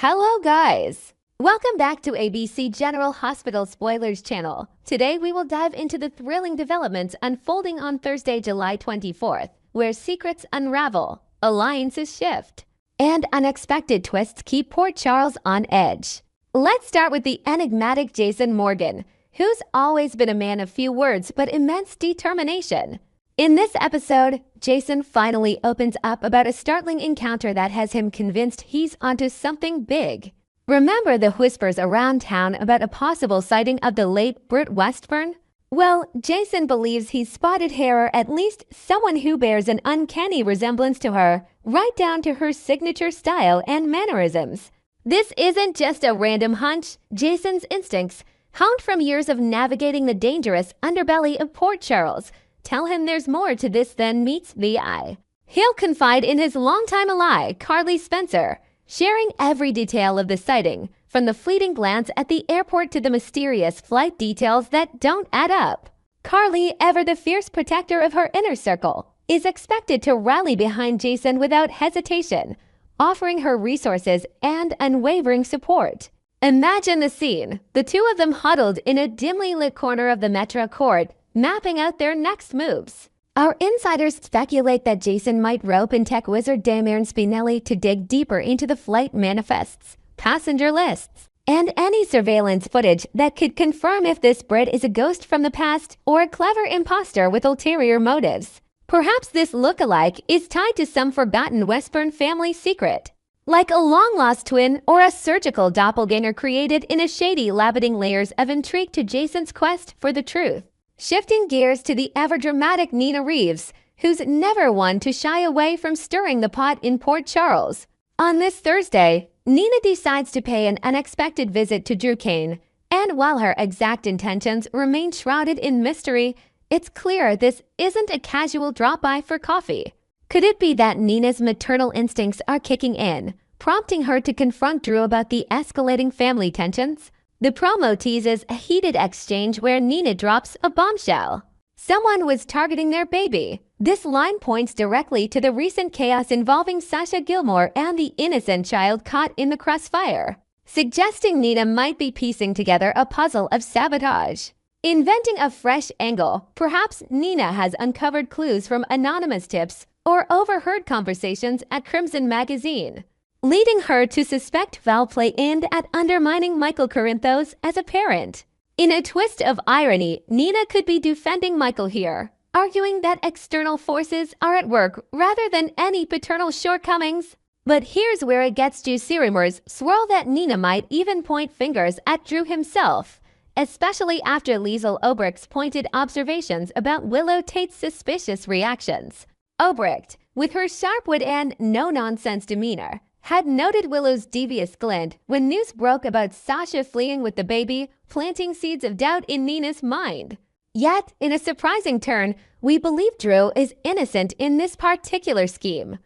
Hello guys! Welcome back to ABC General Hospital Spoilers channel. Today we will dive into the thrilling developments unfolding on Thursday, July 24th, where secrets unravel, alliances shift, and unexpected twists keep Port Charles on edge. Let's start with the enigmatic Jason Morgan, who's always been a man of few words but immense determination. In this episode, Jason finally opens up about a startling encounter that has him convinced he's onto something big. Remember the whispers around town about a possible sighting of the late Britt Westburn? Well, Jason believes he's spotted her, at least someone who bears an uncanny resemblance to her, right down to her signature style and mannerisms. This isn't just a random hunch. Jason's instincts, honed from years of navigating the dangerous underbelly of Port Charles, tell him there's more to this than meets the eye. He'll confide in his longtime ally, Carly Spencer, sharing every detail of the sighting, from the fleeting glance at the airport to the mysterious flight details that don't add up. Carly, ever the fierce protector of her inner circle, is expected to rally behind Jason without hesitation, offering her resources and unwavering support. Imagine the scene, the two of them huddled in a dimly lit corner of the Metro Court, mapping out their next moves. Our insiders speculate that Jason might rope in tech wizard Damian Spinelli to dig deeper into the flight manifests, passenger lists, and any surveillance footage that could confirm if this Brit is a ghost from the past or a clever imposter with ulterior motives. Perhaps this look-alike is tied to some forgotten Westburn family secret, like a long-lost twin or a surgical doppelganger created in a shady lab, adding layers of intrigue to Jason's quest for the truth. Shifting gears to the ever-dramatic Nina Reeves, who's never one to shy away from stirring the pot in Port Charles. On this Thursday, Nina decides to pay an unexpected visit to Drew Kane, and while her exact intentions remain shrouded in mystery, it's clear this isn't a casual drop-by for coffee. Could it be that Nina's maternal instincts are kicking in, prompting her to confront Drew about the escalating family tensions? The promo teases a heated exchange where Nina drops a bombshell. Someone was targeting their baby. This line points directly to the recent chaos involving Sasha Gilmore and the innocent child caught in the crossfire, suggesting Nina might be piecing together a puzzle of sabotage. Inventing a fresh angle, perhaps Nina has uncovered clues from anonymous tips or overheard conversations at Crimson Magazine, leading her to suspect foul play aimed at undermining Michael Corinthos as a parent. In a twist of irony, Nina could be defending Michael here, arguing that external forces are at work rather than any paternal shortcomings. But here's where it gets juicy. Rumors swirl that Nina might even point fingers at Drew himself, especially after Liesl Obrecht's pointed observations about Willow Tate's suspicious reactions. Obrecht, with her sharp wit and no-nonsense demeanor, had noted Willow's devious glint when news broke about Sasha fleeing with the baby, planting seeds of doubt in Nina's mind. Yet, in a surprising turn, we believe Drew is innocent in this particular scheme.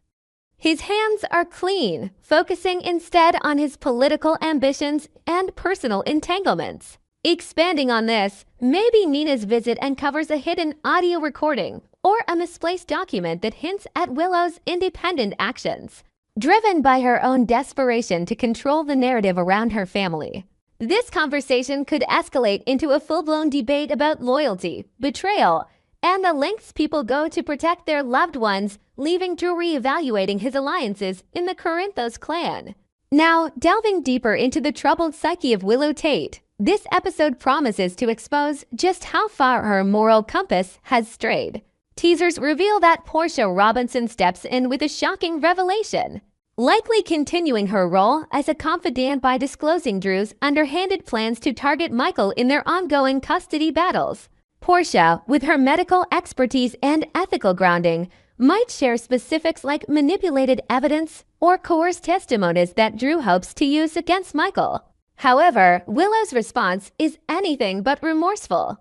His hands are clean, focusing instead on his political ambitions and personal entanglements. Expanding on this, maybe Nina's visit uncovers a hidden audio recording or a misplaced document that hints at Willow's independent actions, driven by her own desperation to control the narrative around her family. This conversation could escalate into a full-blown debate about loyalty, betrayal, and the lengths people go to protect their loved ones, leaving Drew reevaluating his alliances in the Corinthos clan. Now, delving deeper into the troubled psyche of Willow Tate, this episode promises to expose just how far her moral compass has strayed. Teasers reveal that Portia Robinson steps in with a shocking revelation, likely continuing her role as a confidant by disclosing Drew's underhanded plans to target Michael in their ongoing custody battles. Portia, with her medical expertise and ethical grounding, might share specifics like manipulated evidence or coerced testimonies that Drew hopes to use against Michael. However, Willow's response is anything but remorseful.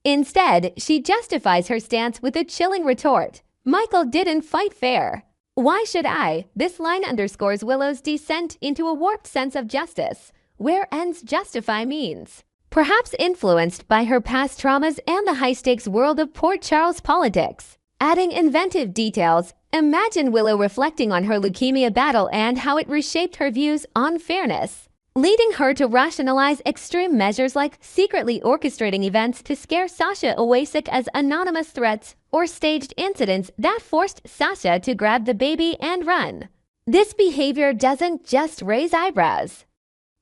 Instead, she justifies her stance with a chilling retort: "Michael didn't fight fair. Why should I?" This line underscores Willow's descent into a warped sense of justice, where ends justify means. Perhaps influenced by her past traumas and the high-stakes world of Port Charles politics. Adding inventive details, Imagine Willow reflecting on her leukemia battle and how it reshaped her views on fairness, leading her to rationalize extreme measures like secretly orchestrating events to scare Sasha Awasic as anonymous threats or staged incidents that forced Sasha to grab the baby and run. This behavior doesn't just raise eyebrows.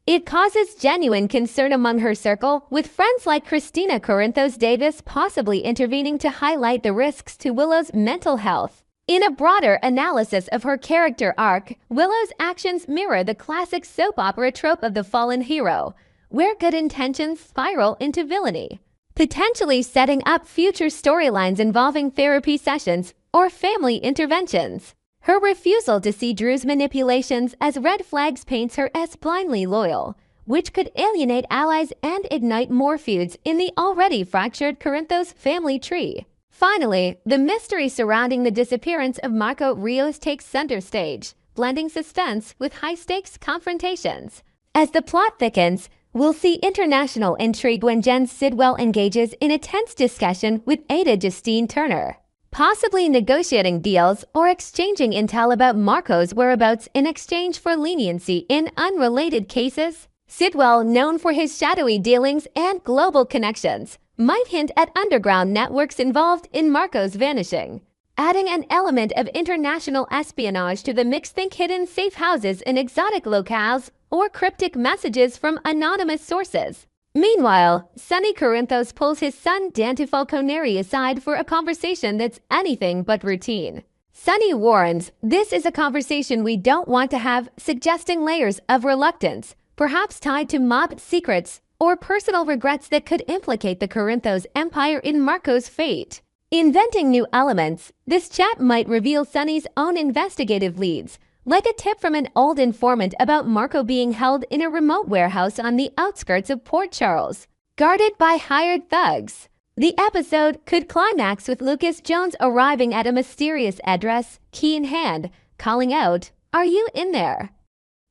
It causes genuine concern among her circle, with friends like Christina Corinthos Davis possibly intervening to highlight the risks to Willow's mental health. In a broader analysis of her character arc, Willow's actions mirror the classic soap opera trope of the fallen hero, where good intentions spiral into villainy, potentially setting up future storylines involving therapy sessions or family interventions. Her refusal to see Drew's manipulations as red flags paints her as blindly loyal, which could alienate allies and ignite more feuds in the already fractured Corinthos family tree. Finally, the mystery surrounding the disappearance of Marco Rios takes center stage, blending suspense with high-stakes confrontations. As the plot thickens, we'll see international intrigue when Jen Sidwell engages in a tense discussion with Ada Justine Turner, possibly negotiating deals or exchanging intel about Marco's whereabouts in exchange for leniency in unrelated cases. Sidwell, known for his shadowy dealings and global connections, might hint at underground networks involved in Marco's vanishing, adding an element of international espionage to the mix. Think hidden safe houses in exotic locales or cryptic messages from anonymous sources. Meanwhile, Sonny Corinthos pulls his son Dante Falconeri aside for a conversation that's anything but routine. Sonny warns, "This is a conversation we don't want to have," suggesting layers of reluctance, perhaps tied to mob secrets or personal regrets that could implicate the Corinthos empire in Marco's fate. Inventing new elements, this chat might reveal Sonny's own investigative leads, like a tip from an old informant about Marco being held in a remote warehouse on the outskirts of Port Charles, guarded by hired thugs. The episode could climax with Lucas Jones arriving at a mysterious address, key in hand, calling out, "Are you in there?"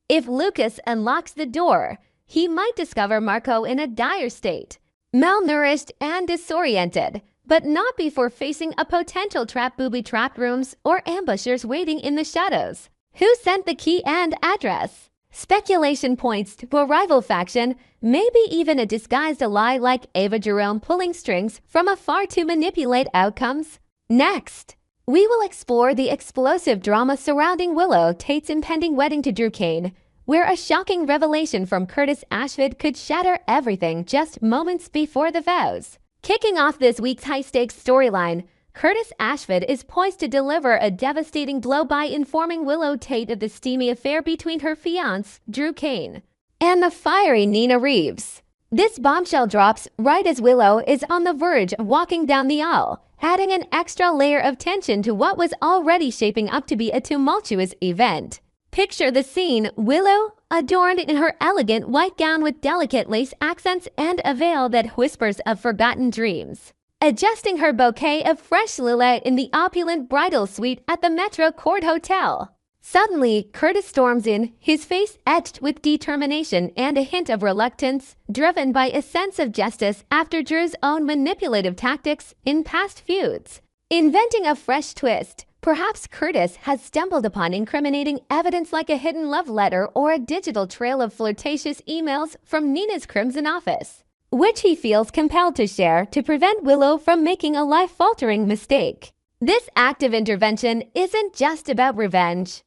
If Lucas unlocks the door, he might discover Marco in a dire state, malnourished and disoriented, but not before facing a potential trap, booby-trapped rooms, or ambushers waiting in the shadows. Who sent the key and address? Speculation points to a rival faction, maybe even a disguised ally like Ava Jerome pulling strings from afar to manipulate outcomes. Next, we will explore the explosive drama surrounding Willow Tate's impending wedding to Drew Kane, where a shocking revelation from Curtis Ashford could shatter everything just moments before the vows. Kicking off this week's high-stakes storyline, Curtis Ashford is poised to deliver a devastating blow by informing Willow Tate of the steamy affair between her fiancé, Drew Kane, and the fiery Nina Reeves. This bombshell drops right as Willow is on the verge of walking down the aisle, adding an extra layer of tension to what was already shaping up to be a tumultuous event. Picture the scene: Willow, adorned in her elegant white gown with delicate lace accents and a veil that whispers of forgotten dreams, adjusting her bouquet of fresh lilac in the opulent bridal suite at the Metro Court Hotel. Suddenly, Curtis storms in, his face etched with determination and a hint of reluctance, driven by a sense of justice after Drew's own manipulative tactics in past feuds. Inventing a fresh twist, perhaps Curtis has stumbled upon incriminating evidence like a hidden love letter or a digital trail of flirtatious emails from Nina's Crimson office, which he feels compelled to share to prevent Willow from making a life-altering mistake. This act of intervention isn't just about revenge.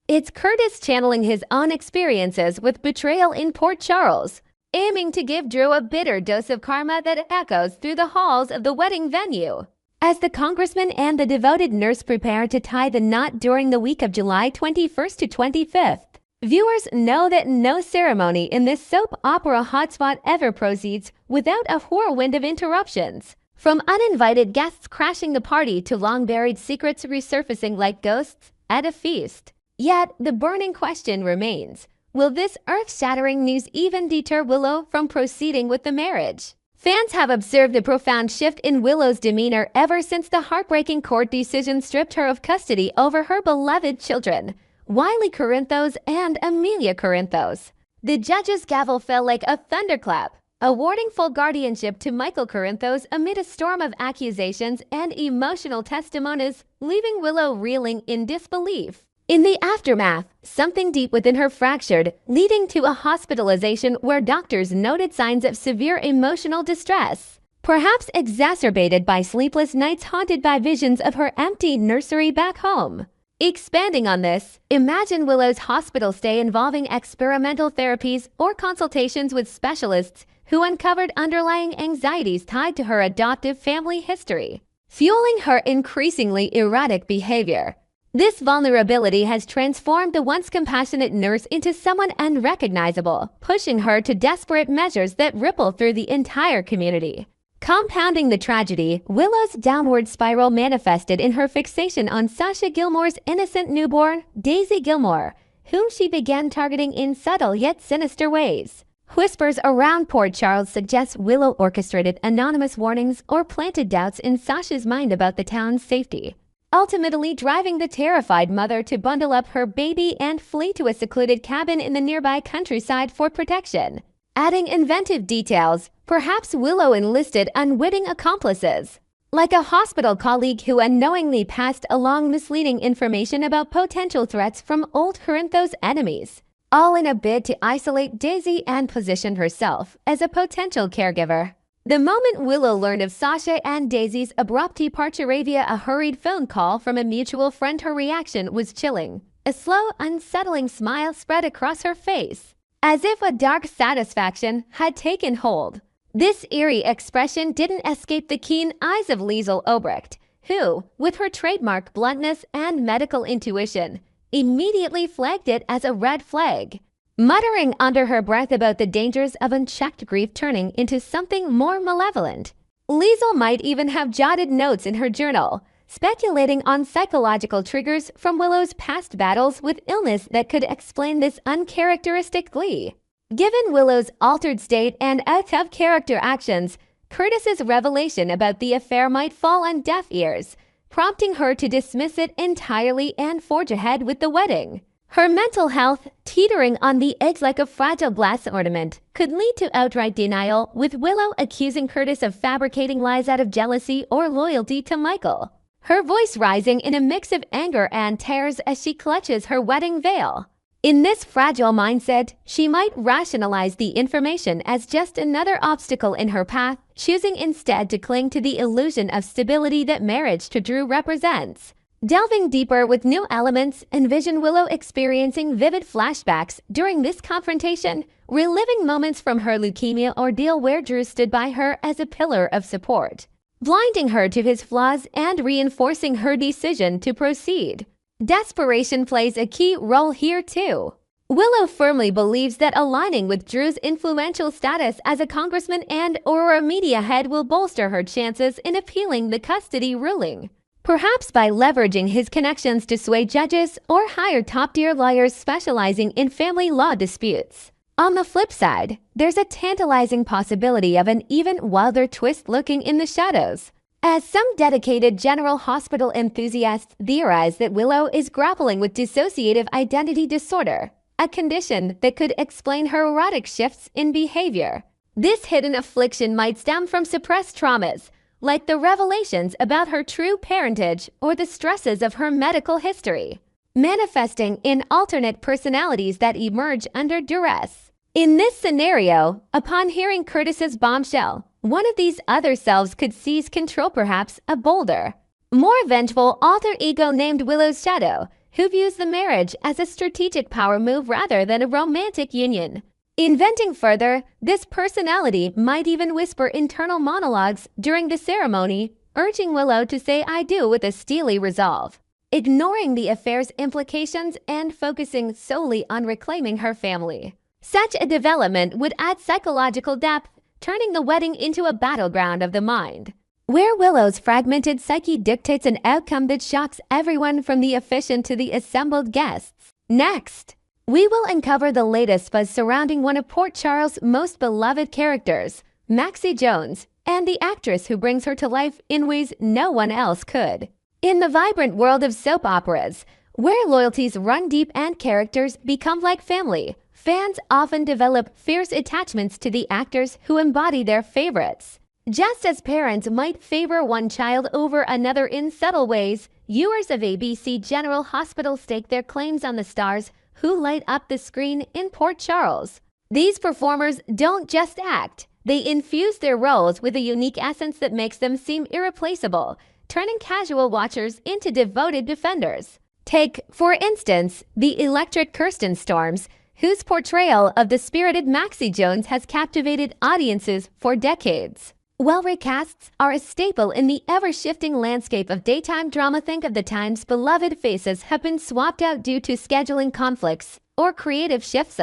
It's Curtis channeling his own experiences with betrayal in Port Charles, aiming to give Drew a bitter dose of karma that echoes through the halls of the wedding venue. As the congressman and the devoted nurse prepare to tie the knot during the week of July 21st to 25th, viewers know that no ceremony in this soap opera hotspot ever proceeds without a whirlwind of interruptions. From uninvited guests crashing the party to long-buried secrets resurfacing like ghosts at a feast. Yet, the burning question remains, will this earth-shattering news even deter Willow from proceeding with the marriage? Fans have observed a profound shift in Willow's demeanor ever since the heartbreaking court decision stripped her of custody over her beloved children, Wiley Corinthos and Amelia Corinthos. The judge's gavel fell like a thunderclap, awarding full guardianship to Michael Corinthos amid a storm of accusations and emotional testimonies, leaving Willow reeling in disbelief. In the aftermath, something deep within her fractured, leading to a hospitalization where doctors noted signs of severe emotional distress, perhaps exacerbated by sleepless nights haunted by visions of her empty nursery back home. Expanding on this, imagine Willow's hospital stay involving experimental therapies or consultations with specialists who uncovered underlying anxieties tied to her adoptive family history, fueling her increasingly erratic behavior. This vulnerability has transformed the once compassionate nurse into someone unrecognizable, pushing her to desperate measures that ripple through the entire community. Compounding the tragedy, Willow's downward spiral manifested in her fixation on Sasha Gilmore's innocent newborn, Daisy Gilmore, whom she began targeting in subtle yet sinister ways. Whispers around Port Charles suggest Willow orchestrated anonymous warnings or planted doubts in Sasha's mind about the town's safety, ultimately driving the terrified mother to bundle up her baby and flee to a secluded cabin in the nearby countryside for protection. Adding inventive details, perhaps Willow enlisted unwitting accomplices, like a hospital colleague who unknowingly passed along misleading information about potential threats from old Corinthos enemies, all in a bid to isolate Daisy and position herself as a potential caregiver. The moment Willow learned of Sasha and Daisy's abrupt departure via a hurried phone call from a mutual friend, her reaction was chilling. A slow, unsettling smile spread across her face, as if a dark satisfaction had taken hold. This eerie expression didn't escape the keen eyes of Liesl Obrecht, who, with her trademark bluntness and medical intuition, immediately flagged it as a red flag. Muttering under her breath about the dangers of unchecked grief turning into something more malevolent, Liesl might even have jotted notes in her journal, speculating on psychological triggers from Willow's past battles with illness that could explain this uncharacteristic glee. Given Willow's altered state and out-of-character actions, Curtis's revelation about the affair might fall on deaf ears, prompting her to dismiss it entirely and forge ahead with the wedding. Her mental health, teetering on the edge like a fragile glass ornament, could lead to outright denial, with Willow accusing Curtis of fabricating lies out of jealousy or loyalty to Michael, her voice rising in a mix of anger and tears as she clutches her wedding veil. In this fragile mindset, she might rationalize the information as just another obstacle in her path, choosing instead to cling to the illusion of stability that marriage to Drew represents. Delving deeper with new elements, envision Willow experiencing vivid flashbacks during this confrontation, reliving moments from her leukemia ordeal where Drew stood by her as a pillar of support, blinding her to his flaws and reinforcing her decision to proceed. Desperation plays a key role here too. Willow firmly believes that aligning with Drew's influential status as a congressman and/or a media head will bolster her chances in appealing the custody ruling, perhaps by leveraging his connections to sway judges or hire top-tier lawyers specializing in family law disputes. On the flip side, there's a tantalizing possibility of an even wilder twist lurking in the shadows, as some dedicated General Hospital enthusiasts theorize that Willow is grappling with dissociative identity disorder, a condition that could explain her erratic shifts in behavior. This hidden affliction might stem from suppressed traumas, like the revelations about her true parentage or the stresses of her medical history, manifesting in alternate personalities that emerge under duress. In this scenario, upon hearing Curtis's bombshell, one of these other selves could seize control, perhaps a bolder, more vengeful alter ego named Willow's Shadow, who views the marriage as a strategic power move rather than a romantic union. Inventing further, this personality might even whisper internal monologues during the ceremony, urging Willow to say "I do" with a steely resolve, ignoring the affair's implications and focusing solely on reclaiming her family. Such a development would add psychological depth, turning the wedding into a battleground of the mind, where Willow's fragmented psyche dictates an outcome that shocks everyone from the officiant to the assembled guests. Next, we will uncover the latest buzz surrounding one of Port Charles' most beloved characters, Maxie Jones, and the actress who brings her to life in ways no one else could. In the vibrant world of soap operas, where loyalties run deep and characters become like family, fans often develop fierce attachments to the actors who embody their favorites. Just as parents might favor one child over another in subtle ways, viewers of ABC General Hospital stake their claims on the stars who light up the screen in Port Charles. These performers don't just act. They infuse their roles with a unique essence that makes them seem irreplaceable, turning casual watchers into devoted defenders. Take, for instance, the electric Kirsten Storms, whose portrayal of the spirited Maxie Jones has captivated audiences for decades. While recasts are a staple in the ever-shifting landscape of daytime drama, think of the times beloved faces have been swapped out due to scheduling conflicts or creative shifts.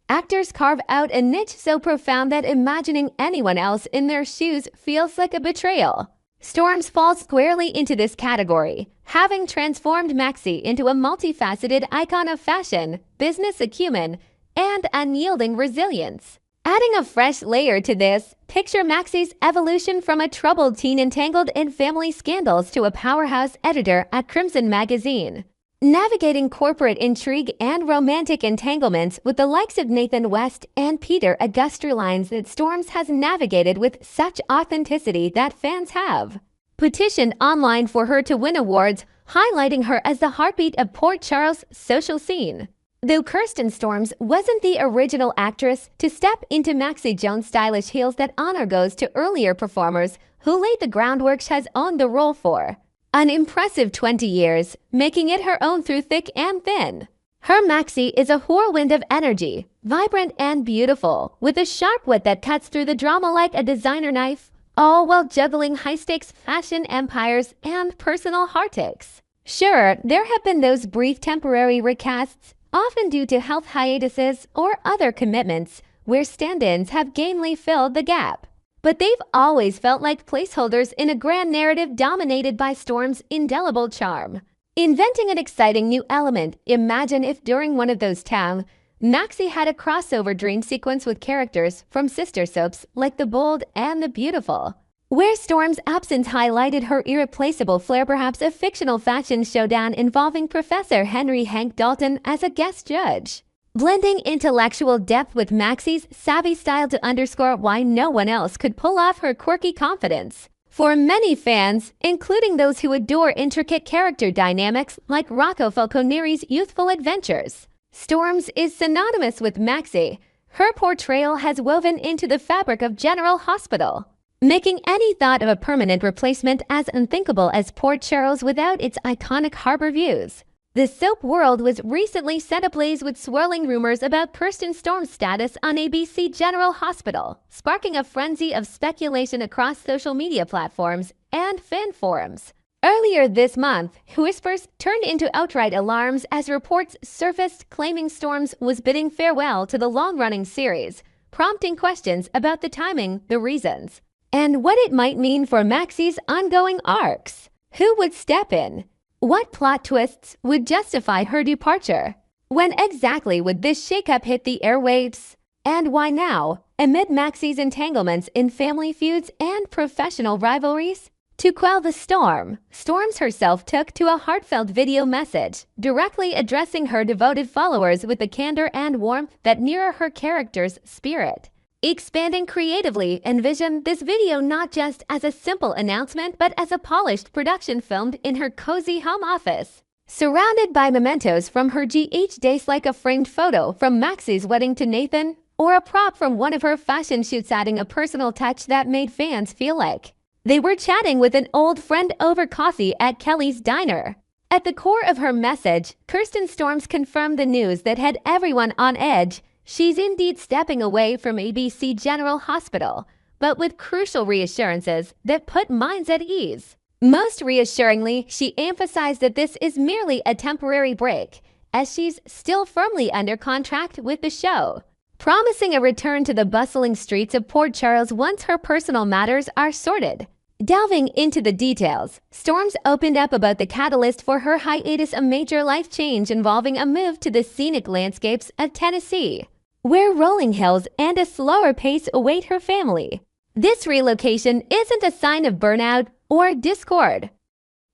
Actors carve out a niche so profound that imagining anyone else in their shoes feels like a betrayal. Storms falls squarely into this category, having transformed Maxie into a multifaceted icon of fashion, business acumen, and unyielding resilience. Adding a fresh layer to this, picture Maxie's evolution from a troubled teen entangled in family scandals to a powerhouse editor at Crimson magazine. Navigating corporate intrigue and romantic entanglements with the likes of Nathan West and Peter Auguster, lines that Storms has navigated with such authenticity that fans have petitioned online for her to win awards, highlighting her as the heartbeat of Port Charles' social scene. Though Kirsten Storms wasn't the original actress to step into Maxie Jones' stylish heels, that honor goes to earlier performers who laid the groundwork she has owned the role for an impressive 20 years, making it her own through thick and thin. Her Maxie is a whirlwind of energy, vibrant and beautiful, with a sharp wit that cuts through the drama like a designer knife, all while juggling high-stakes fashion empires and personal heartaches. Sure, there have been those brief temporary recasts, often due to health hiatuses or other commitments, where stand-ins have gamely filled the gap. But they've always felt like placeholders in a grand narrative dominated by Storm's indelible charm. Inventing an exciting new element, imagine if during one of those times, Maxie had a crossover dream sequence with characters from sister soaps like The Bold and The Beautiful, where Storm's absence highlighted her irreplaceable flair, perhaps a fictional fashion showdown involving Professor Henry Hank Dalton as a guest judge. Blending intellectual depth with Maxie's savvy style to underscore why no one else could pull off her quirky confidence. For many fans, including those who adore intricate character dynamics like Rocco Falconeri's youthful adventures, Storms is synonymous with Maxie. Her portrayal has woven into the fabric of General Hospital, making any thought of a permanent replacement as unthinkable as Port Charles without its iconic harbor views. The soap world was recently set ablaze with swirling rumors about Kirsten Storms' status on ABC General Hospital, sparking a frenzy of speculation across social media platforms and fan forums. Earlier this month, whispers turned into outright alarms as reports surfaced claiming Storms was bidding farewell to the long-running series, prompting questions about the timing, the reasons, and what it might mean for Maxie's ongoing arcs. Who would step in? What plot twists would justify her departure? When exactly would this shakeup hit the airwaves? And why now, amid Maxie's entanglements in family feuds and professional rivalries? To quell the storm, Storms herself took to a heartfelt video message, directly addressing her devoted followers with the candor and warmth that mirror her character's spirit. Expanding creatively, envision this video not just as a simple announcement, but as a polished production filmed in her cozy home office. Surrounded by mementos from her GH days, like a framed photo from Maxie's wedding to Nathan, or a prop from one of her fashion shoots, adding a personal touch that made fans feel like they were chatting with an old friend over coffee at Kelly's Diner. At the core of her message, Kirsten Storms confirmed the news that had everyone on edge. She's indeed stepping away from ABC General Hospital, but with crucial reassurances that put minds at ease. Most reassuringly, she emphasized that this is merely a temporary break, as she's still firmly under contract with the show, promising a return to the bustling streets of Port Charles once her personal matters are sorted. Delving into the details, Storms opened up about the catalyst for her hiatus, a major life change involving a move to the scenic landscapes of Tennessee, where rolling hills and a slower pace await her family. This relocation isn't a sign of burnout or discord.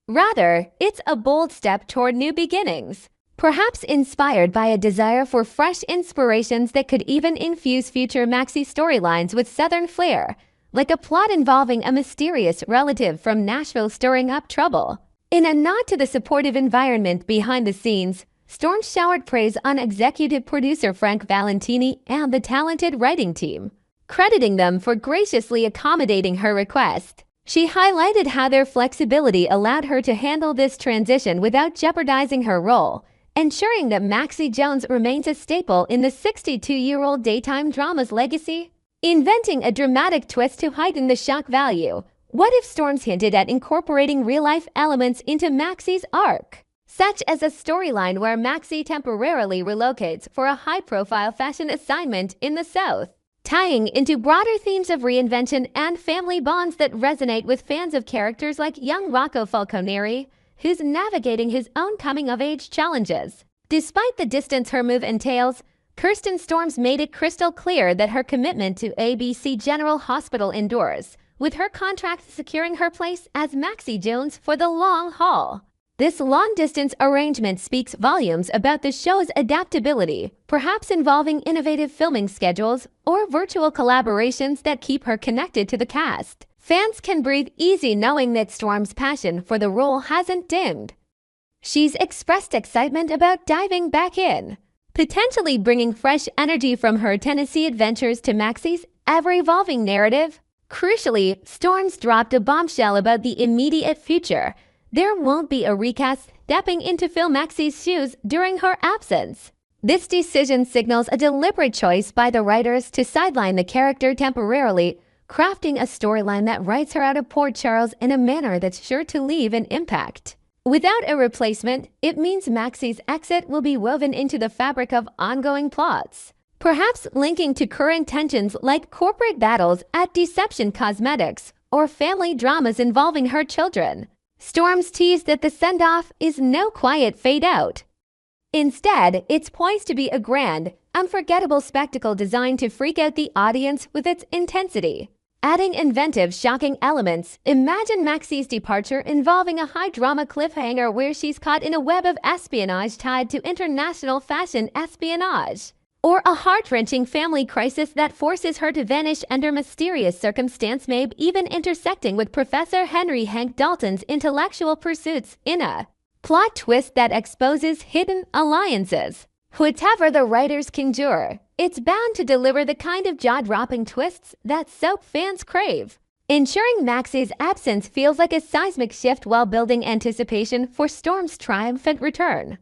Rather, it's a bold step toward new beginnings. perhaps inspired by a desire for fresh inspirations that could even infuse future Maxi storylines with Southern flair, like a plot involving a mysterious relative from Nashville stirring up trouble. In a nod to the supportive environment behind the scenes, Storms showered praise on executive producer Frank Valentini and the talented writing team, crediting them for graciously accommodating her request. She highlighted how their flexibility allowed her to handle this transition without jeopardizing her role, ensuring that Maxi Jones remains a staple in the 62-year-old daytime drama's legacy. Inventing a dramatic twist to heighten the shock value, what if Storms hinted at incorporating real-life elements into Maxi's arc, such as a storyline where Maxi temporarily relocates for a high-profile fashion assignment in the South, tying into broader themes of reinvention and family bonds that resonate with fans of characters like young Rocco Falconeri, who's navigating his own coming-of-age challenges. Despite the distance her move entails, Kirsten Storms made it crystal clear that her commitment to ABC General Hospital endures, with her contract securing her place as Maxi Jones for the long haul. This long-distance arrangement speaks volumes about the show's adaptability, perhaps involving innovative filming schedules or virtual collaborations that keep her connected to the cast. Fans can breathe easy knowing that Storm's passion for the role hasn't dimmed. She's expressed excitement about diving back in, potentially bringing fresh energy from her Tennessee adventures to Maxi's ever-evolving narrative. Crucially, Storms dropped a bombshell about the immediate future. There won't be a recast stepping in to fill Maxi's shoes during her absence. This decision signals a deliberate choice by the writers to sideline the character temporarily, crafting a storyline that writes her out of Port Charles in a manner that's sure to leave an impact. Without a replacement, it means Maxi's exit will be woven into the fabric of ongoing plots, perhaps linking to current tensions like corporate battles at Deception Cosmetics or family dramas involving her children. Storms teased that the send-off is no quiet fade-out. Instead, it's poised to be a grand, unforgettable spectacle designed to freak out the audience with its intensity. Adding inventive, shocking elements, imagine Maxi's departure involving a high-drama cliffhanger where she's caught in a web of espionage tied to international fashion espionage, or a heart-wrenching family crisis that forces her to vanish under mysterious circumstance, maybe even intersecting with Professor Henry Hank Dalton's intellectual pursuits in a plot twist that exposes hidden alliances. Whatever the writers conjure, it's bound to deliver the kind of jaw-dropping twists that soap fans crave, ensuring Maxi's absence feels like a seismic shift while building anticipation for Storm's triumphant return.